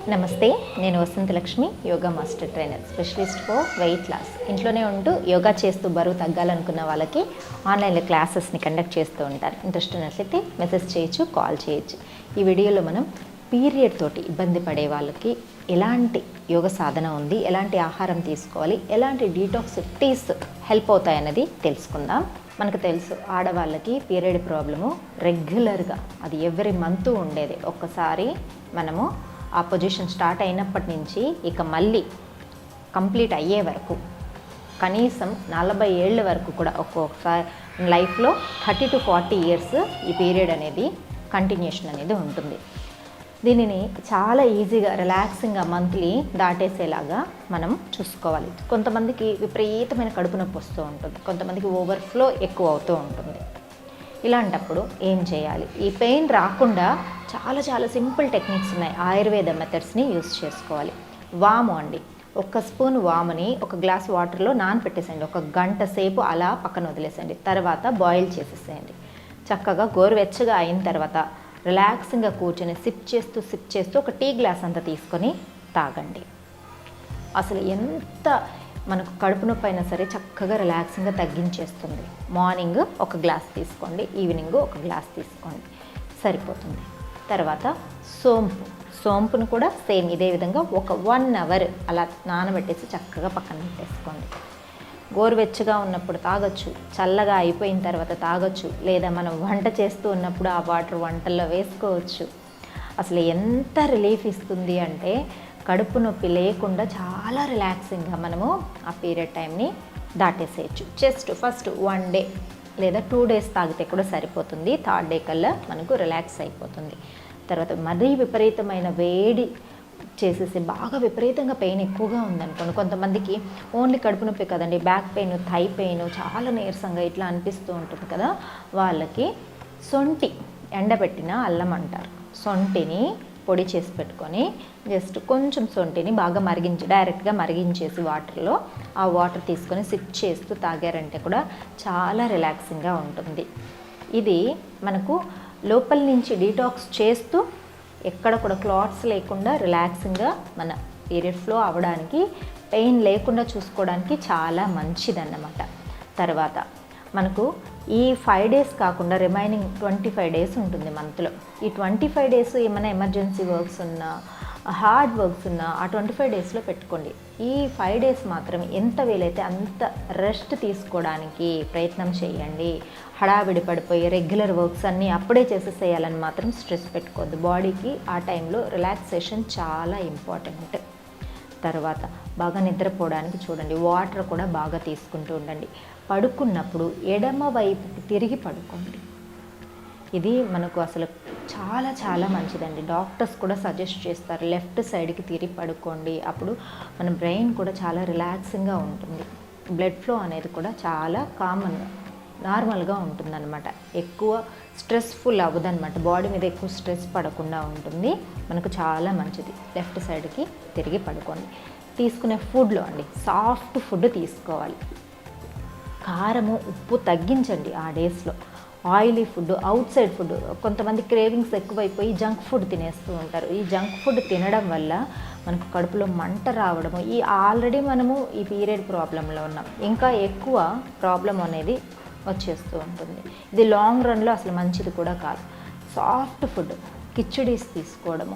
నమస్తే, నేను Vasanthalakshmi, yoga master trainer, specialist for weight loss. ఇంట్లోనే ఉంటూ యోగా చేస్తూ బరువు తగ్గాలనుకున్న వాళ్ళకి ఆన్లైన్లో క్లాసెస్ని కండక్ట్ చేస్తూ ఉంటాను. ఇంట్రెస్ట్ ఉన్నట్లయితే మెసేజ్ చేయొచ్చు, కాల్ చేయొచ్చు. ఈ వీడియోలో మనం పీరియడ్ తోటి ఇబ్బంది పడే వాళ్ళకి ఎలాంటి యోగ సాధన ఉంది, ఎలాంటి ఆహారం తీసుకోవాలి, ఎలాంటి డీటాక్స్ టీస్ హెల్ప్ అవుతాయన్నది తెలుసుకుందాం. మనకు తెలుసు, ఆడవాళ్ళకి పీరియడ్ ప్రాబ్లము రెగ్యులర్గా అది ఎవ్రీ మంత్ ఉండేది. ఒక్కసారి మనము ఆ పొజిషన్ స్టార్ట్ అయినప్పటి నుంచి ఇక మళ్ళీ కంప్లీట్ అయ్యే వరకు కనీసం 40 ఏళ్ళ వరకు కూడా ఒక్కొక్కసారి లైఫ్లో 30 to 40 ఇయర్స్ ఈ పీరియడ్ అనేది కంటిన్యూషన్ అనేది ఉంటుంది. దీనిని చాలా ఈజీగా రిలాక్సింగ్గా మంత్లీ దాటేసేలాగా మనం చూసుకోవాలి. కొంతమందికి విపరీతమైన కడుపు నొప్పి వస్తూ ఉంటుంది, కొంతమందికి ఓవర్ఫ్లో ఎక్కువ అవుతూ ఉంటుంది. ఇలాంటప్పుడు ఏం చేయాలి? ఈ పెయిన్ రాకుండా చాలా సింపుల్ టెక్నిక్స్ ఉన్నాయి. ఆయుర్వేద మెథడ్స్ని యూస్ చేసుకోవాలి. వాము అండి, 1 స్పూన్ వాముని 1 గ్లాస్ వాటర్లో నానపెట్టేసేయండి. 1 గంట సేపు అలా పక్కన వదిలేసేయండి. తర్వాత బాయిల్ చేసేసేయండి. చక్కగా గోరువెచ్చగా అయిన తర్వాత రిలాక్సింగ్గా కూర్చొని సిప్ చేస్తూ ఒక టీ గ్లాస్ అంతా తీసుకొని తాగండి. అసలు ఎంత మనకు కడుపు నొప్పి అయినా సరే చక్కగా రిలాక్సింగ్గా తగ్గించేస్తుంది. మార్నింగ్ 1 గ్లాస్ తీసుకోండి, ఈవినింగ్ 1 గ్లాస్ తీసుకోండి, సరిపోతుంది. తర్వాత సోంపును కూడా సేమ్ ఇదే విధంగా ఒక 1 అవర్ అలా నానబెట్టేసి చక్కగా పక్కన పెట్టేసుకోండి. గోరువెచ్చగా ఉన్నప్పుడు తాగొచ్చు, చల్లగా అయిపోయిన తర్వాత తాగొచ్చు, లేదా మనం వంట చేస్తూ ఉన్నప్పుడు ఆ వాటర్ వంటల్లో వేసుకోవచ్చు. అసలు ఎంత రిలీఫ్ ఇస్తుంది అంటే కడుపు నొప్పి లేకుండా చాలా రిలాక్సింగ్గా మనము ఆ పీరియడ్ టైంని దాటేసేయచ్చు. జస్ట్ ఫస్ట్ 1 డే లేదా 2 డేస్ తాగితే కూడా సరిపోతుంది. 3rd డే కల్లా మనకు రిలాక్స్ అయిపోతుంది. తర్వాత మరీ విపరీతమైన వేడి చేసేసి బాగా విపరీతంగా పెయిన్ ఎక్కువగా ఉందనుకోండి, కొంతమందికి ఓన్లీ కడుపు నొప్పి కదండి, బ్యాక్ పెయిన్, థై పెయిన్, చాలా నీరసంగా ఇట్లా అనిపిస్తూ ఉంటుంది కదా, వాళ్ళకి సొంటి ఎండబెట్టిన అల్లం అంటారు. సొంటిని పొడి చేసి పెట్టుకొని జస్ట్ కొంచెం సొంటిని బాగా డైరెక్ట్గా మరిగించేసి వాటర్లో ఆ వాటర్ తీసుకొని సిప్ చేస్తూ తాగారంటే కూడా చాలా రిలాక్సింగ్గా ఉంటుంది. ఇది మనకు లోపల నుంచి డీటాక్స్ చేస్తూ ఎక్కడ కూడా క్లాట్స్ లేకుండా రిలాక్సింగ్గా మన పీరియడ్ ఫ్లో అవ్వడానికి, పెయిన్ లేకుండా చూసుకోవడానికి చాలా మంచిదన్నమాట. తర్వాత మనకు ఈ 5 డేస్ కాకుండా రిమైనింగ్ 25 డేస్ ఉంటుంది మంత్లో. ఈ 25 డేస్ ఏమైనా ఎమర్జెన్సీ వర్క్స్ ఉన్నా, హార్డ్ వర్క్స్ ఉన్నా ఆ 25 డేస్లో పెట్టుకోండి. ఈ 5 డేస్ మాత్రం ఎంత వీలైతే అంత రెస్ట్ తీసుకోవడానికి ప్రయత్నం చేయండి. హడావిడి పడిపోయి రెగ్యులర్ వర్క్స్ అన్నీ అప్పుడే చేసేసేయాలని మాత్రం స్ట్రెస్ పెట్టుకోవద్దు. బాడీకి ఆ టైంలో రిలాక్సేషన్ చాలా ఇంపార్టెంట్. తర్వాత బాగా నిద్రపోవడానికి చూడండి, వాటర్ కూడా బాగా తీసుకుంటూ ఉండండి. పడుకున్నప్పుడు ఎడమ వైపుకి తిరిగి పడుకోండి. ఇది మనకు అసలు చాలా మంచిదండి. డాక్టర్స్ కూడా సజెస్ట్ చేస్తారు, లెఫ్ట్ సైడ్కి తిరిగి పడుకోండి. అప్పుడు మన బ్రెయిన్ కూడా చాలా రిలాక్సింగ్గా ఉంటుంది. బ్లడ్ ఫ్లో అనేది కూడా చాలా నార్మల్గా ఉంటుందన్నమాట. ఎక్కువ స్ట్రెస్ఫుల్ అవ్వదన్నమాట. బాడీ మీద ఎక్కువ స్ట్రెస్ పడకుండా ఉంటుంది. మనకు చాలా మంచిది. లెఫ్ట్ సైడ్కి తిరిగి పడుకోండి. తీసుకునే ఫుడ్లో అండి, సాఫ్ట్ ఫుడ్ తీసుకోవాలి. కారము, ఉప్పు తగ్గించండి ఆ డేస్లో. Oily food, out side food, కొంతమంది క్రేవింగ్స్ ఎక్కువైపోయి జంక్ ఫుడ్ తినేస్తూ ఉంటారు. ఈ జంక్ ఫుడ్ తినడం వల్ల మనకు కడుపులో మంట రావడము, ఆల్రెడీ మనము ఈ పీరియడ్ ప్రాబ్లంలో ఉన్నాం, ఇంకా ఎక్కువ ప్రాబ్లం అనేది వచ్చేస్తూ ఉంటుంది. ఇది లాంగ్ రన్లో అసలు మంచిది కూడా కాదు. సాఫ్ట్ ఫుడ్, కిచడీస్ తీసుకోవడము,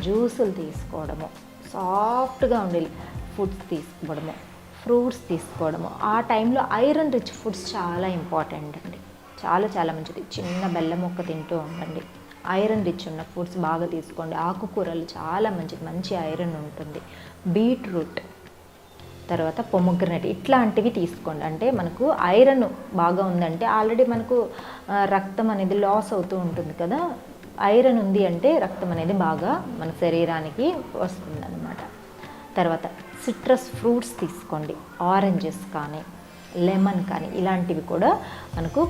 జ్యూసులు తీసుకోవడము, సాఫ్ట్గా ఉండే ఫుడ్స్ తీసుకోవడము, ఫ్రూట్స్ తీసుకోవడము. ఆ టైంలో ఐరన్ రిచ్ ఫుడ్స్ చాలా ఇంపార్టెంట్ అండి, చాలా మంచిది. చిన్న బెల్లం ముక్క తింటూ ఉండండి. ఐరన్ రిచ్ ఉన్న ఫుడ్స్ బాగా తీసుకోండి. ఆకుకూరలు చాలా మంచిది, మంచి ఐరన్ ఉంటుంది. బీట్రూట్, తర్వాత పొమగ్రనేట్, ఇట్లాంటివి తీసుకోండి. అంటే మనకు ఐరన్ బాగా ఉందంటే ఆల్రెడీ మనకు రక్తం అనేది లాస్ అవుతూ ఉంటుంది కదా, ఐరన్ ఉంది అంటే రక్తం అనేది బాగా మన శరీరానికి వస్తుందన్నమాట. తర్వాత సిట్రస్ ఫ్రూట్స్ తీసుకోండి. ఆరెంజెస్ కానీ, లెమన్ కానీ, ఇలాంటివి కూడా మనకు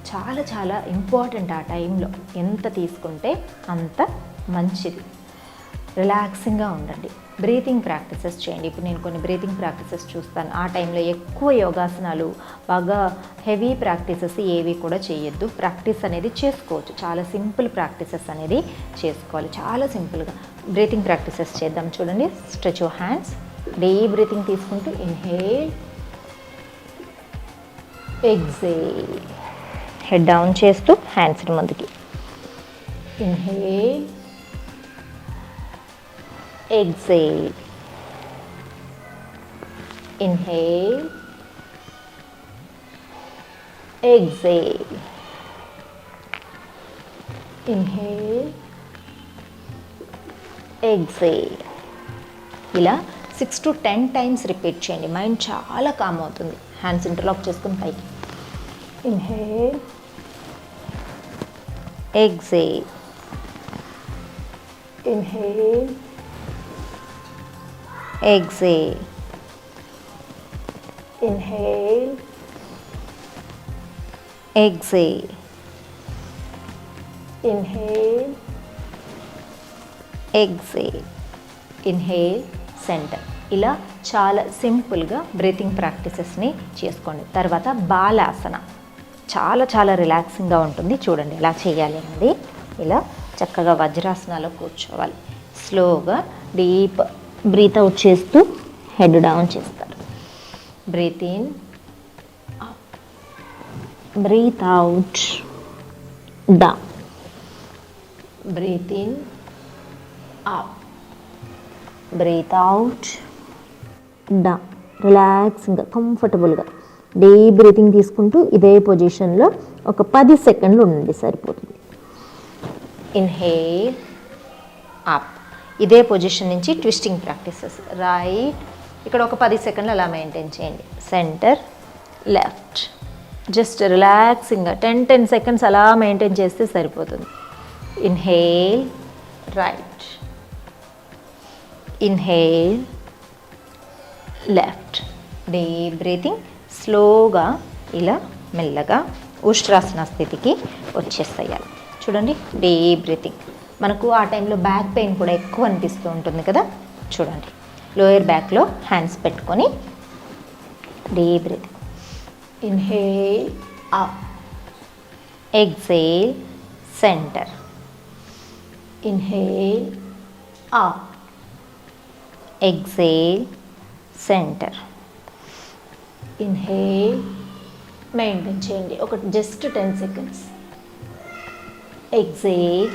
చాలా ఇంపార్టెంట్. ఆ టైంలో ఎంత తీసుకుంటే అంత మంచిది. రిలాక్సింగ్గా ఉండండి. బ్రీతింగ్ ప్రాక్టీసెస్ చేయండి. ఇప్పుడు నేను కొన్ని బ్రీతింగ్ ప్రాక్టీసెస్ చూస్తాను. ఆ టైంలో ఎక్కువ యోగాసనాలు, బాగా హెవీ ప్రాక్టీసెస్ ఏవి కూడా చేయొద్దు. ప్రాక్టీస్ అనేది చేసుకోవచ్చు, చాలా సింపుల్ ప్రాక్టీసెస్ అనేది చేసుకోవాలి. చాలా సింపుల్గా బ్రీతింగ్ ప్రాక్టీసెస్ చేద్దాం. చూడండి, stretch your hands, deep breathing తీసుకుంటూ ఇన్హేల్, ఎక్సేల్, హెడ్ డౌన్ చేస్తూ హ్యాండ్స్ని ముందుకి, inhale, exhale, inhale, exhale, inhale, exhale. ఇలా 6 to 10 టైమ్స్ రిపీట్ చేయండి. మైండ్ చాలా కామ్ అవుతుంది. హ్యాండ్స్ ఇంటర్లాక్ చేసుకుని పైకి, inhale, exhale, inhale, exhale, inhale, exhale, inhale, exhale, inhale, center. ఇలా చాలా సింపుల్గా బ్రీతింగ్ ప్రాక్టీసెస్ని చేసుకోండి. తర్వాత బాలాసన చాలా చాలా రిలాక్సింగ్గా ఉంటుంది. చూడండి ఎలా చేయాలి అనేది. ఇలా చక్కగా వజ్రాసనాలో కూర్చోవాలి. స్లోగా డీప్ బ్రీత్ అవుట్ చేస్తూ హెడ్ డౌన్ చేస్తారు. Breath in, breath out, down, breath in, up, breath out, down. రిలాక్సింగ్గా కంఫర్టబుల్గా డీప్ బ్రీతింగ్ తీసుకుంటూ ఇదే పొజిషన్లో ఒక 10 సెకండ్లు ఉండండి, సరిపోతుంది. Inhale, up. ఇదే పొజిషన్ నుంచి ట్విస్టింగ్ ప్రాక్టీసెస్. రైట్, ఇక్కడ ఒక 10 సెకండ్లు అలా మెయింటైన్ చేయండి. సెంటర్, లెఫ్ట్, జస్ట్ రిలాక్సింగ్గా 10 సెకండ్స్ అలా మెయింటైన్ చేస్తే సరిపోతుంది. Inhale, right, inhale, left. Deep breathing. స్లోగా ఇలా మెల్లగా ఉష్ట్రాసన స్థితికి వచ్చేసేయాలి. చూడండి, డీప్ బ్రీతింగ్. మనకు ఆ టైంలో బ్యాక్ పెయిన్ కూడా ఎక్కువ అనిపిస్తూ ఉంటుంది కదా. చూడండి, లోయర్ బ్యాక్లో హ్యాండ్స్ పెట్టుకొని deep breathing. Inhale, up, exhale, centre, inhale, up, exhale, centre, inhale. Maintain చేయండి ఒక జస్ట్ 10 సెకండ్స్. Exhale,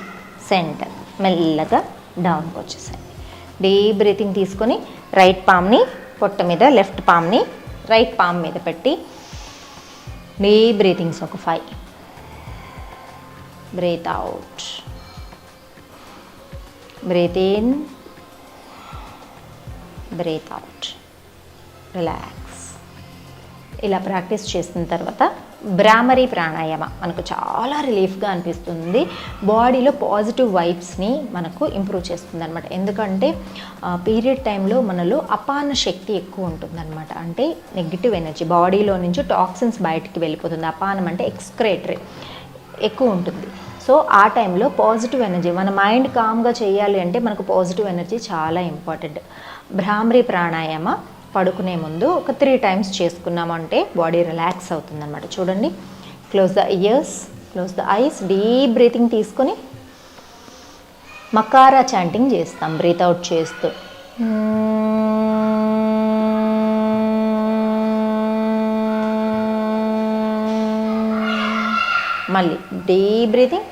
centre. మెల్లగా డౌన్కి వచ్చేసాయి. డీప్ బ్రీతింగ్ తీసుకొని రైట్ పామ్ని పొట్ట మీద, లెఫ్ట్ పామ్ని రైట్ పామ్ మీద పెట్టి డీప్ బ్రీతింగ్స్ ఒక 5. Breathe out, breathe in, breath out, relax. ఇలా ప్రాక్టీస్ చేసిన తర్వాత భ్రామరీ ప్రాణాయామ మనకు చాలా రిలీఫ్గా అనిపిస్తుంది. బాడీలో పాజిటివ్ వైబ్స్ని మనకు ఇంప్రూవ్ చేస్తుంది అనమాట. ఎందుకంటే పీరియడ్ టైంలో మనలో అపాన శక్తి ఎక్కువ ఉంటుందన్నమాట. అంటే నెగిటివ్ ఎనర్జీ బాడీలో నుంచి టాక్సిన్స్ బయటికి వెళ్ళిపోతుంది. అపానం అంటే ఎక్స్క్రేటరీ ఎక్కువ ఉంటుంది. సో ఆ టైంలో పాజిటివ్ ఎనర్జీ, మన మైండ్ కామ్గా చేయాలి అంటే మనకు పాజిటివ్ ఎనర్జీ చాలా ఇంపార్టెంట్. భ్రామరీ ప్రాణాయామ పడుకునే ముందు ఒక 3 టైమ్స్ చేసుకున్నామంటే బాడీ రిలాక్స్ అవుతుందన్నమాట. చూడండి, close the years, close the ice, deep breathing తీసుకొని మకారా చాంటింగ్ చేస్తాం బ్రీత్ అవుట్ చేస్తూ. మళ్ళీ deep breathing,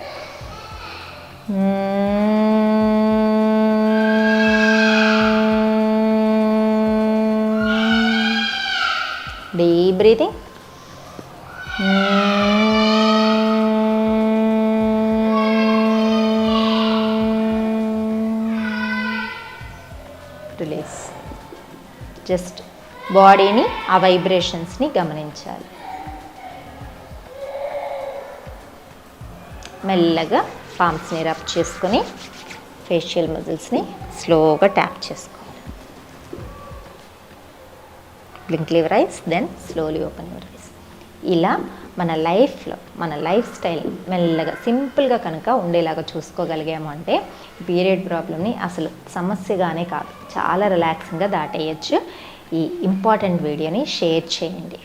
deep breathing, release. Just బాడీని, ఆ వైబ్రేషన్స్ని గమనించాలి. మెల్లగా పామ్స్ని రబ్ చేసుకొని ఫేషియల్ మజిల్స్ని స్లోగా ట్యాప్ చేసుకోవాలి. Blink your eyes, then slowly open your eyes. ఇలా మన లైఫ్లో మన లైఫ్ స్టైల్ మెల్లగా సింపుల్గా కనుక ఉండేలాగా చూసుకోగలిగాము అంటే పీరియడ్ ప్రాబ్లమ్ని అసలు సమస్యగానే కాదు, చాలా రిలాక్సింగ్గా దాటేయచ్చు. ఈ ఇంపార్టెంట్ వీడియోని షేర్ చేయండి,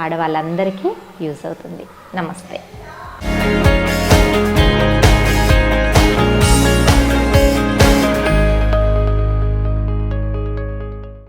ఆడవాళ్ళందరికీ యూజ్ అవుతుంది. నమస్తే.